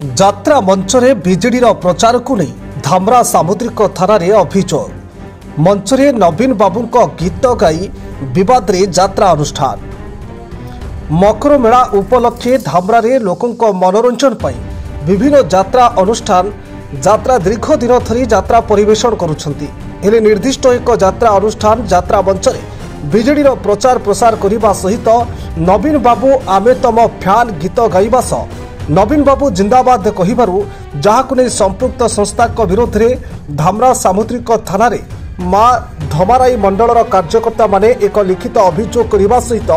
ଯାତ୍ରା ମଞ୍ଚରେ ବିଜେଡିର ପ୍ରଚାରକୁ ନେଇ ଧାମରା ସାମୁଦ୍ରିକ ଥାନାରେ ଅଭିଯୋଗ। ମଞ୍ଚରେ ନବୀନ ବାବୁଙ୍କ ଗୀତ ଗାଇ ବିବାଦରେ ଯାତ୍ରା ଅନୁଷ୍ଠାନ। ମକର ମେଳା ଉପଲକ୍ଷେ ଧାମରାରେ ଲୋକଙ୍କ ମନୋରଞ୍ଜନ ପାଇଁ ବିଭିନ୍ନ ଯାତ୍ରା ଅନୁଷ୍ଠାନ ଯାତ୍ରା ଦୀର୍ଘ ଦିନ ଧରି ଯାତ୍ରା ପରିବେଷଣ କରୁଛନ୍ତି। ହେଲେ ନିର୍ଦ୍ଦିଷ୍ଟ ଏକ ଯାତ୍ରା ଅନୁଷ୍ଠାନ ଯାତ୍ରା ମଞ୍ଚରେ ବିଜେଡିର ପ୍ରଚାର ପ୍ରସାର କରିବା ସହିତ ନବୀନ ବାବୁ ଆମେ ତମ ଫ୍ୟାନ୍ ଗୀତ ଗାଇବା ସହ ନବୀନ ବାବୁ ଜିନ୍ଦାବାଦ କହିବାରୁ ଯାହାକୁ ନେଇ ସମ୍ପୃକ୍ତ ସଂସ୍ଥାଙ୍କ ବିରୋଧରେ ଧାମରା ସାମୁଦ୍ରିକ ଥାନାରେ ମା ଧମାରାଇ ମଣ୍ଡଳର କାର୍ଯ୍ୟକର୍ତ୍ତାମାନେ ଏକ ଲିଖିତ ଅଭିଯୋଗ କରିବା ସହିତ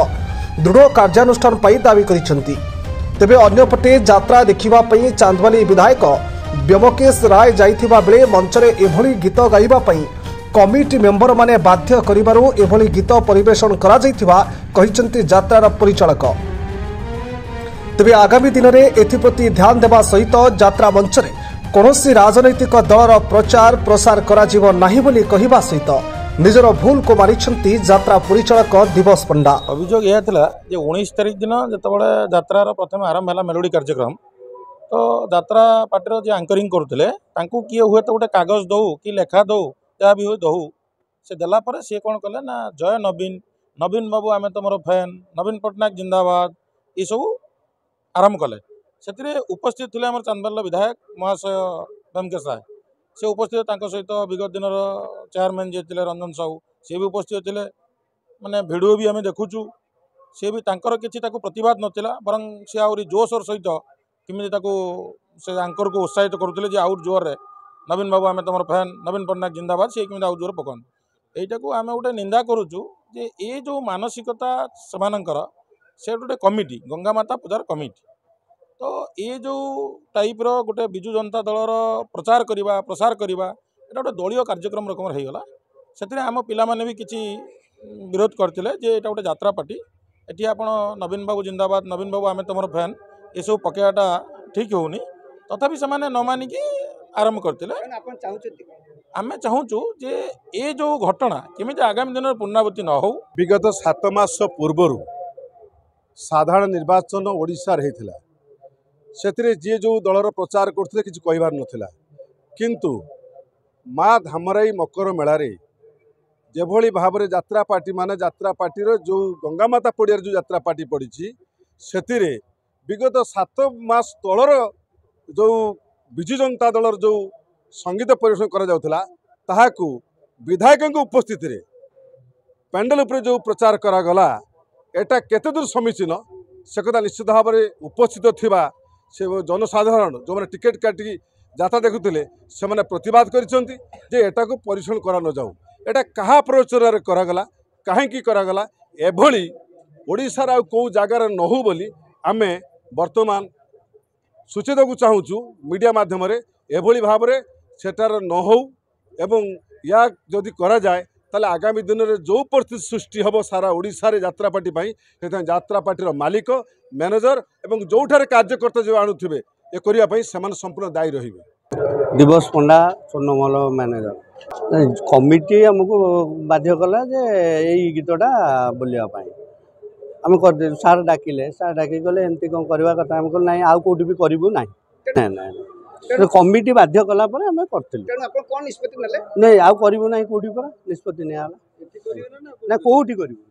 ଦୃଢ଼ କାର୍ଯ୍ୟାନୁଷ୍ଠାନ ପାଇଁ ଦାବି କରିଛନ୍ତି। ତେବେ ଅନ୍ୟପଟେ ଯାତ୍ରା ଦେଖିବା ପାଇଁ ଚାନ୍ଦବାଲି ବିଧାୟକ ବ୍ୟୋମକେଶ ରାୟ ଯାଇଥିବା ବେଳେ ମଞ୍ଚରେ ଏଭଳି ଗୀତ ଗାଇବା ପାଇଁ କମିଟି ମେମ୍ବରମାନେ ବାଧ୍ୟ କରିବାରୁ ଏଭଳି ଗୀତ ପରିବେଷଣ କରାଯାଇଥିବା କହିଛନ୍ତି ଯାତ୍ରାର ପରିଚାଳକ। ତେବେ ଆଗାମୀ ଦିନରେ ଏଥିପ୍ରତି ଧ୍ୟାନ ଦେବା ସହିତ ଯାତ୍ରା ମଞ୍ଚରେ କୌଣସି ରାଜନୈତିକ ଦଳର ପ୍ରଚାର ପ୍ରସାର କରାଯିବ ନାହିଁ ବୋଲି କହିବା ସହିତ ନିଜର ଭୁଲକୁ ମାନିଛନ୍ତି ଯାତ୍ରା ପରିଚାଳକ ଦିବସ ପଣ୍ଡା। ଅଭିଯୋଗ ଏହା ଥିଲା ଯେ 19 ତାରିଖ ଦିନ ଯେତେବେଳେ ଯାତ୍ରାର ପ୍ରଥମେ ଆରମ୍ଭ ହେଲା ମେଲୋଡି କାର୍ଯ୍ୟକ୍ରମ, ତ ଯାତ୍ରା ପାର୍ଟିର ଯେ ଆଙ୍କରିଂ କରୁଥିଲେ ତାଙ୍କୁ କିଏ ହୁଏତ ଗୋଟେ କାଗଜ ଦଉ କି ଲେଖା ଦଉ ଯାହା ବି ହୁଏ ଦଉ, ସେ ଦେଲା ପରେ ସିଏ କ'ଣ କଲେ ନା ଜୟ ନବୀନ, ନବୀନ ବାବୁ ଆମେ ତମର ଫ୍ୟାନ୍, ନବୀନ ପଟ୍ଟନାୟକ ଜିନ୍ଦାବାଦ ଏସବୁ ଆରମ୍ଭ କଲେ। ସେଥିରେ ଉପସ୍ଥିତ ଥିଲେ ଆମର ଚାନ୍ଦବାଲିର ବିଧାୟକ ମହାଶୟ ବ୍ୟୋମକେଶ ରାୟ, ସେ ଉପସ୍ଥିତ ତାଙ୍କ ସହିତ ବିଗତ ଦିନର ଚେୟାରମ୍ୟାନ୍ ଯିଏ ଥିଲେ ରଞ୍ଜନ ସାହୁ ସେ ବି ଉପସ୍ଥିତ ଥିଲେ। ମାନେ ଭିଡ଼ିଓ ବି ଆମେ ଦେଖୁଛୁ, ସେ ବି ତାଙ୍କର କିଛି ତାକୁ ପ୍ରତିବାଦ ନଥିଲା, ବରଂ ସେ ଆହୁରି ଜୋରସୋର ସହିତ କେମିତି ତାକୁ ସେ ଆଙ୍କରକୁ ଉତ୍ସାହିତ କରୁଥିଲେ ଯେ ଆହୁରି ଜୋରରେ ନବୀନ ବାବୁ ଆମେ ତମର ଫ୍ୟାନ୍, ନବୀନ ପଟ୍ଟନାୟକ ଜିନ୍ଦାବାଦ ସିଏ କେମିତି ଆଉ ଜୋରରେ ପକାନ୍ତୁ। ଏଇଟାକୁ ଆମେ ଗୋଟେ ନିନ୍ଦା କରୁଛୁ ଯେ ଏ ଯେଉଁ ମାନସିକତା ସେମାନଙ୍କର, ସେ ଗୋଟେ କମିଟି ଗଙ୍ଗାମାତା ପୂଜାର କମିଟି, ତ ଏ ଯେଉଁ ଟାଇପ୍ର ଗୋଟେ ବିଜୁ ଜନତା ଦଳର ପ୍ରଚାର କରିବା ପ୍ରସାର କରିବା ଏଇଟା ଗୋଟେ ଦଳୀୟ କାର୍ଯ୍ୟକ୍ରମ ରକମର ହେଇଗଲା। ସେଥିରେ ଆମ ପିଲାମାନେ ବି କିଛି ବିରୋଧ କରିଥିଲେ ଯେ ଏଇଟା ଗୋଟେ ଯାତ୍ରା ପାର୍ଟି, ଏଠି ଆପଣ ନବୀନ ବାବୁ ଜିନ୍ଦାବାଦ, ନବୀନ ବାବୁ ଆମେ ତମର ଫ୍ୟାନ୍ ଏସବୁ ପକାଇବାଟା ଠିକ୍ ହେଉନି। ତଥାପି ସେମାନେ ନ ମାନିକି ଆରମ୍ଭ କରିଥିଲେ। ଆମେ ଚାହୁଁଛୁ ଯେ ଏ ଯେଉଁ ଘଟଣା କେମିତି ଆଗାମୀ ଦିନରେ ପୁନରାବୃତ୍ତି ନ ହେଉ। ବିଗତ 7 ମାସ ପୂର୍ବରୁ ସାଧାରଣ ନିର୍ବାଚନ ଓଡ଼ିଶାରେ ହେଇଥିଲା, ସେଥିରେ ଯିଏ ଯେଉଁ ଦଳର ପ୍ରଚାର କରୁଥିଲେ କିଛି କହିବାର ନଥିଲା, କିନ୍ତୁ ମା ଧାମରାଇ ମକର ମେଳାରେ ଯେଭଳି ଭାବରେ ଯାତ୍ରା ପାର୍ଟି ମାନେ ଯାତ୍ରା ପାର୍ଟିର ଯେଉଁ ଗଙ୍ଗାମାତା ପଡ଼ିଆରେ ଯେଉଁ ଯାତ୍ରା ପାର୍ଟି ପଡ଼ିଛି, ସେଥିରେ ବିଗତ 7 ମାସ ତଳର ଯେଉଁ ବିଜୁ ଜନତା ଦଳର ଯେଉଁ ସଙ୍ଗୀତ ପରିବେଷଣ କରାଯାଉଥିଲା ତାହାକୁ ବିଧାୟକଙ୍କ ଉପସ୍ଥିତିରେ ପ୍ୟାଣ୍ଡେଲ ଉପରେ ଯେଉଁ ପ୍ରଚାର କରାଗଲା ଏଟା କେତେ ଦୂର ସମୀଚୀନ ସେ କଥା ନିଶ୍ଚିତ ଭାବରେ ଉପସ୍ଥିତ ଥିବା ସେ ଜନସାଧାରଣ ଯେଉଁମାନେ ଟିକେଟ୍ କାଟିକି ଯାତ୍ରା ଦେଖୁଥିଲେ ସେମାନେ ପ୍ରତିବାଦ କରିଛନ୍ତି ଯେ ଏଟାକୁ ପରିବେଷଣ କରା ନ ଯାଉ। ଏଟା କାହା ପ୍ରରୋଚନାରେ କରାଗଲା, କାହିଁକି କରାଗଲା, ଏଭଳି ଓଡ଼ିଶାର ଆଉ କେଉଁ ଜାଗାରେ ନ ହେଉ ବୋଲି ଆମେ ବର୍ତ୍ତମାନ ସୂଚେଇବାକୁ ଚାହୁଁଛୁ ମିଡ଼ିଆ ମାଧ୍ୟମରେ, ଏଭଳି ଭାବରେ ସେଟାର ନ ହେଉ ଏବଂ ୟା ଯଦି କରାଯାଏ ତାହେଲେ ଆଗାମୀ ଦିନରେ ଯେଉଁ ପରିସ୍ଥିତି ସୃଷ୍ଟି ହେବ ସାରା ଓଡ଼ିଶାରେ ଯାତ୍ରା ପାର୍ଟି ପାଇଁ, ସେଥିପାଇଁ ଯାତ୍ରା ପାର୍ଟିର ମାଲିକ ମ୍ୟାନେଜର ଏବଂ ଯେଉଁଠାରେ କାର୍ଯ୍ୟକର୍ତ୍ତା ଯେଉଁ ଆଣୁଥିବେ ଏ କରିବା ପାଇଁ ସେମାନେ ସମ୍ପୂର୍ଣ୍ଣ ଦାୟୀ ରହିବେ। ଦିବସ ପଣ୍ଡା ସ୍ୱର୍ଣ୍ଣମହଲ ମ୍ୟାନେଜର। କମିଟି ଆମକୁ ବାଧ୍ୟ କଲା ଯେ ଏଇ ଗୀତଟା ବୋଲିବା ପାଇଁ ଆମେ କରିଦେଲୁ। ସାର୍ ଡାକିଲେ, ସାର୍ ଡାକି ଗଲେ ଏମିତି କ'ଣ କରିବା କଥା, ଆମେ କହିଲୁ ନାଇଁ ଆଉ କେଉଁଠି ବି କରିବୁ ନାହିଁ। ନାଇଁ କମିଟି ବାଧ୍ୟ କଲା ପରେ ଆମେ କରିଥିଲୁ। ନାଇଁ ଆଉ କରିବୁ ନାହିଁ କେଉଁଠି ପରା ନିଷ୍ପତ୍ତି ନିଆହେଲା, ନା କେଉଁଠି କରିବୁ।